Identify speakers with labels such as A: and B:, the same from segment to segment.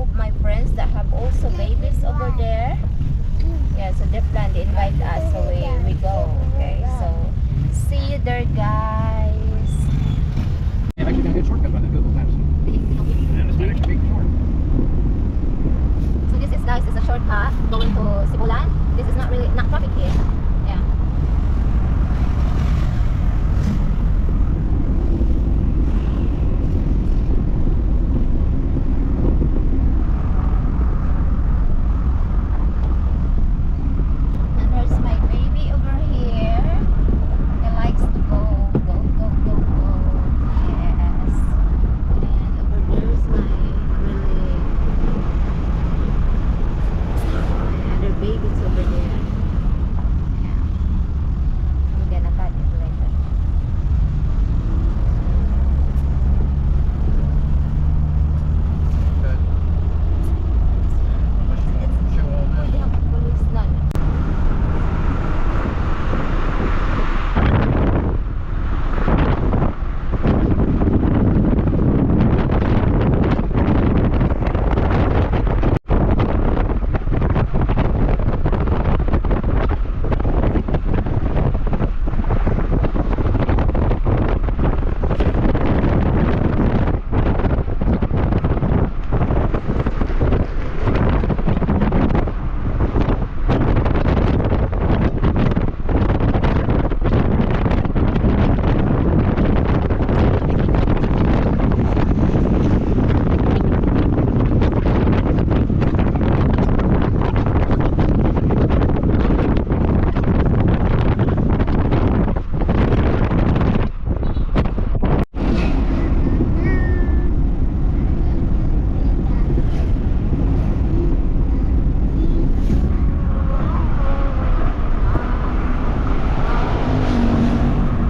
A: of my friends that have also babies over there. Yeah, so they plan to invite us, so we go. Okay, so see you there, guys.
B: Yeah, actually got a good shortcut by the Google Maps. And it's actually big short.
A: So this is, guys, is a shortcut going to Sibulan. This is not traffic here. Yeah. And there's my baby over here. He likes to go. Yes. And over there's my other babies over there. Yeah. I'm gonna cut it later.
B: Good. Show all
A: Oh, they
B: this.
A: have police line.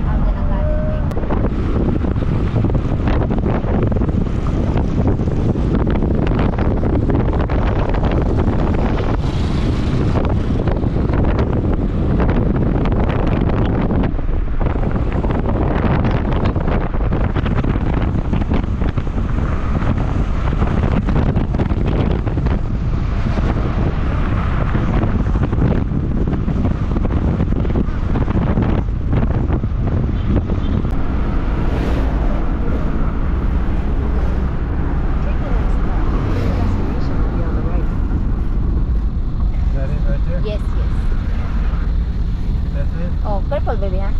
A: I'm gonna cut it later.
B: Is that it right there?
A: Yes.
B: That's it?
A: Oh, purple baby, huh?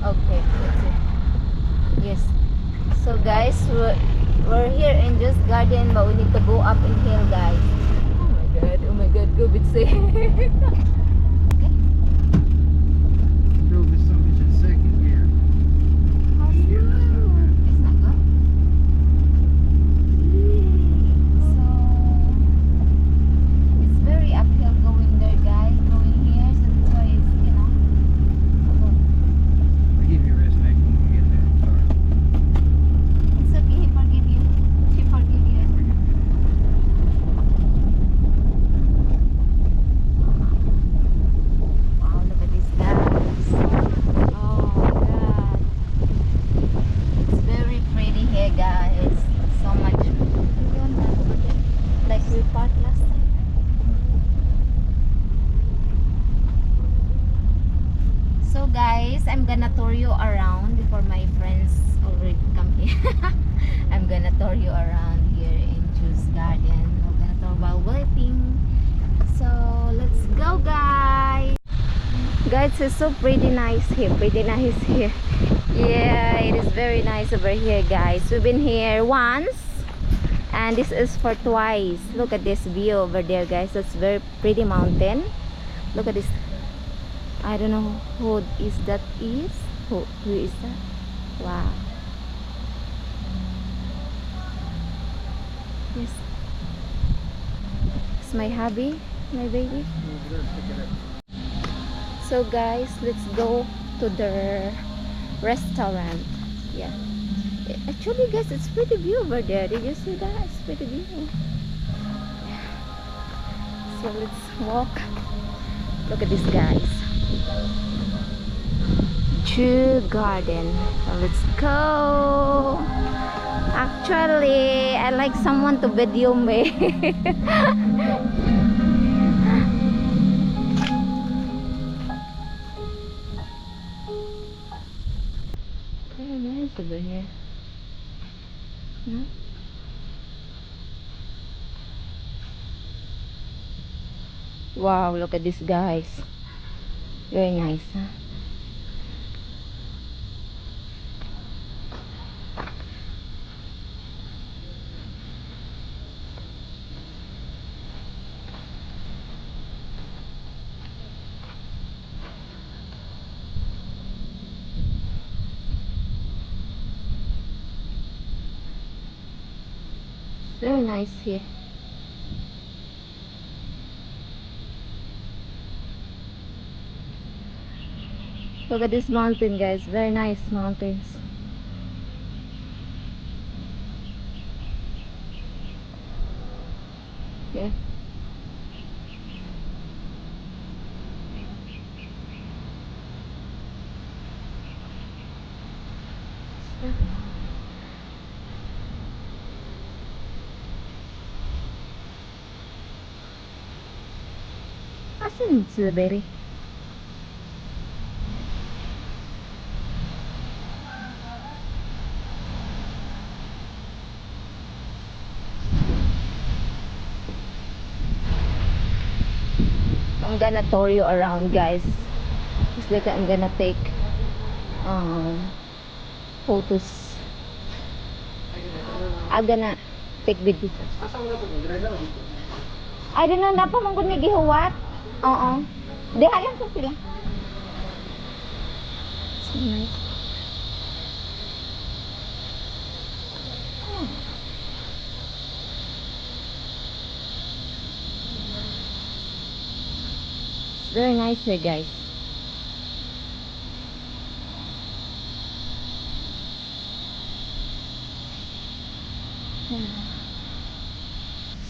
A: Okay, that's it. Yes. So guys, we're here in Just Garden, but we need to go up in hill, guys. Oh my god, go bit say.
B: Drove this son of a bitch in second gear. Yeah, that's not good.
A: It's not good. So it's very uphill going there, guys. Going here, so that's why it's,
B: I'll give you a rest neck when we get there. Sorry.
A: it's okay. He forgive you. She forgive you. Wow, look at this, guys. Oh my god. It's very pretty here, guys. So much. Like we parked last time. So guys, I'm gonna tour you around before my friends already come here. I'm gonna tour you around here in Just Garden. We're gonna tour while waiting. So let's go, guys. Guys, it's so pretty nice here. Yeah, it is very nice over here, guys. We've been here once, and this is for twice. Look at this view over there, guys. That's very pretty mountain. Look at this. I don't know who is that. Who is that? Wow. Yes. It's my hubby, my baby. So guys, let's go to the restaurant. Yeah. Actually, guys, it's pretty view over there. Did you see that? It's pretty view. So let's walk. Look at this, guys. Just Garden. Now let's go. Actually, I like someone to video me. Very nice over here. No? Wow, look at this, guys. Very nice, huh? Very nice here. Look at this mountain, guys. Very nice mountains. Yeah. Asan sila, baby? I'm gonna tour you around, guys. It's like I'm gonna take photos. I'm gonna take video. I don't know, napa man gud ni gihuwat. Oo. Diha lang sa sila. So nice. Oh. Very nice here, guys.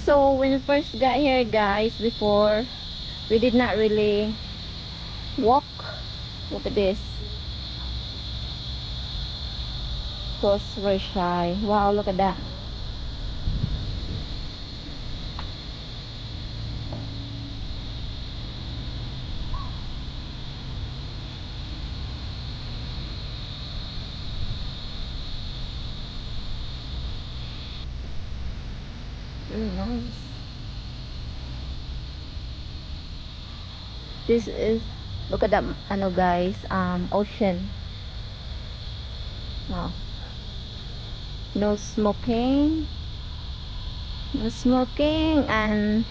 A: So when we first got here, guys, before we did not really walk. Look at this. It was very shy. Wow, look at that. Very nice. This is, look at that, ano guys, ocean. Wow. No smoking. No smoking and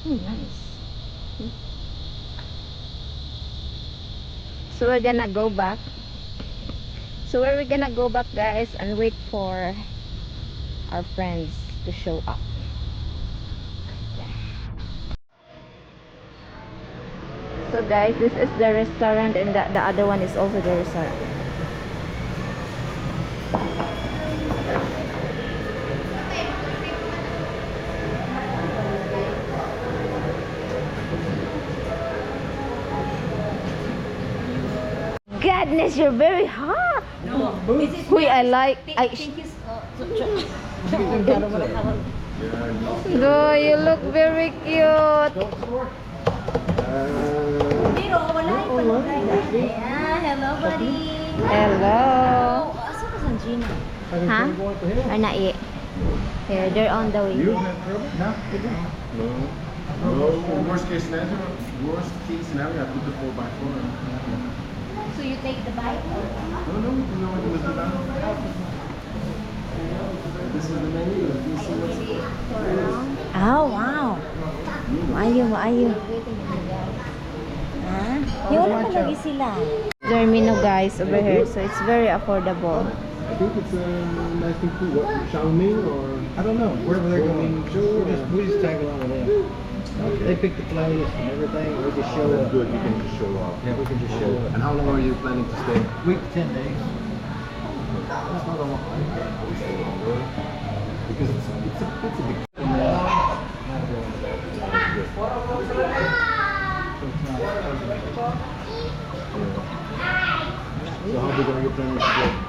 A: nice. So we're gonna go back. So where we're gonna go back, guys, and wait for our friends to show up. So guys, this is the restaurant and the other one is also the restaurant. Goodness, you're very hot.
C: No.
A: Wait, I like. No, you look very cute.
C: Hello, buddy.
A: Hello.
C: Asa ka san Gina?
A: Huh? Or not yet. Here, they're on the way.
D: You have trouble? No. No. No. Worst case scenario, I put the 4x4.
C: So you take the bike?
D: No, no, you know what it was about? This is the menu. You see what's
C: Oh, wow. Maayo. Ha? Yung wala pa lagi sila.
A: Termino, guys, over here, so it's very affordable.
D: I think it's a nice thing too. What? Xiaoming or?
B: I don't know. Wherever they're going, we just tag along with them.
D: Okay.
B: They pick the place and everything. We just show
D: That's
B: up.
D: good. You can just show off.
B: Yeah, we can just show up.
D: And how long are you planning to stay?
B: Week to 10 days.
D: That's not a long time. Because it's a big. So how big are your plans to go?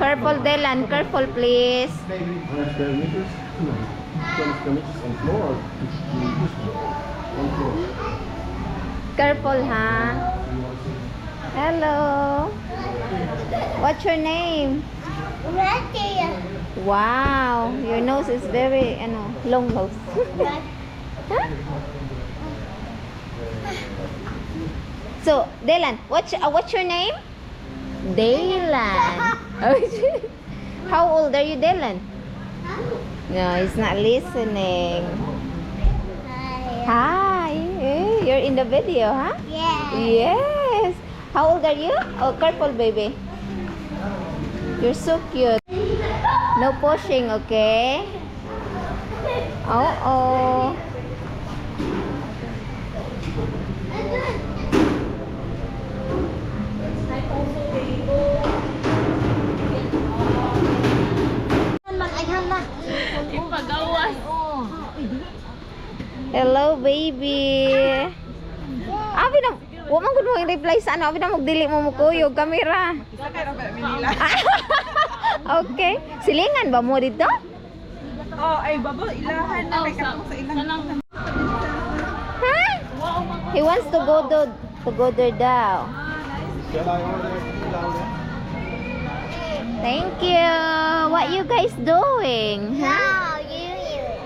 A: Careful, Dylan. Careful, please.
D: Meters? No. 20 meters on floor or on floor?
A: Careful, ha? Hello. What's your name? Wow, your nose is very, long nose. Huh? So, Dylan, what's your name? Dylan. How old are you, Dylan? No, he's not listening. Hi. Hey, you're in the video, huh? Yes. How old are you? Oh, careful, baby. You're so cute. No pushing, okay? Oh. Hello, baby. Abi na, wa man gud mo i-reply sa ano, abi na magdili mo mo kuyog kamera. Okay. Silingan ba mo dito?
E: Oh, ay babo ilahan na may katong sa ilang.
A: Ha? He wants to go there daw.
D: Shall I order pilau then?
A: Thank you. What you guys doing? Huh?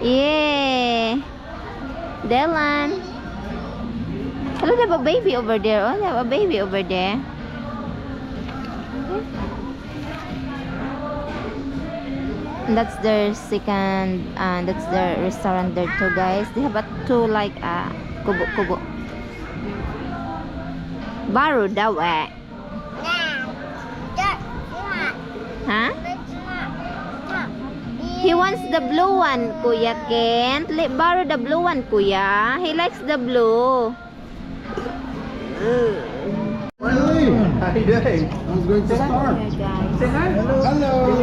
A: Yeah. Dylan. Hello, they have a baby over there. Oh, they have a baby over there. And that's their second, that's their restaurant there too, guys. They have a two like kubo. Baru daw eh. Huh? He wants the blue one, Kuya Kent. Borrow the blue one, Kuya. He likes the blue.
D: Finally! How you doing? I was going to start.
A: Here, guys.
D: Hello!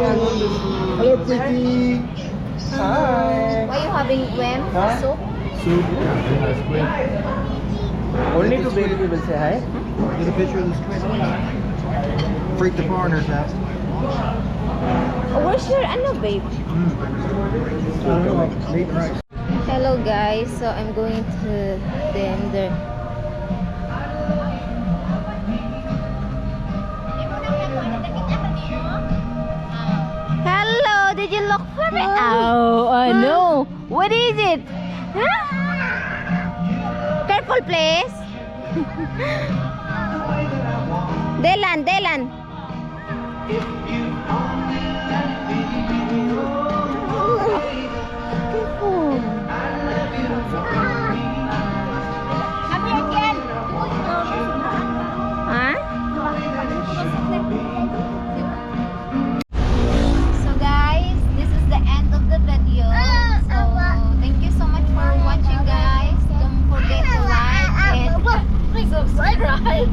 D: Hello, pretty! Hi!
A: Why you having quem? Soup?
D: Soup? Yeah, squid.
B: Only to baby people say hi. Get a picture of the squid. Freak the foreigners out.
A: Oh, where's your babe?
B: Meat and rice.
A: Hello, guys. So I'm going to the end. Hello, did you look for me? Oh, no. What is it? Huh? Careful, please. Dylan. Careful. Huh? So guys, this is the end of the video. So thank you so much for watching, guys. Don't forget to like and subscribe.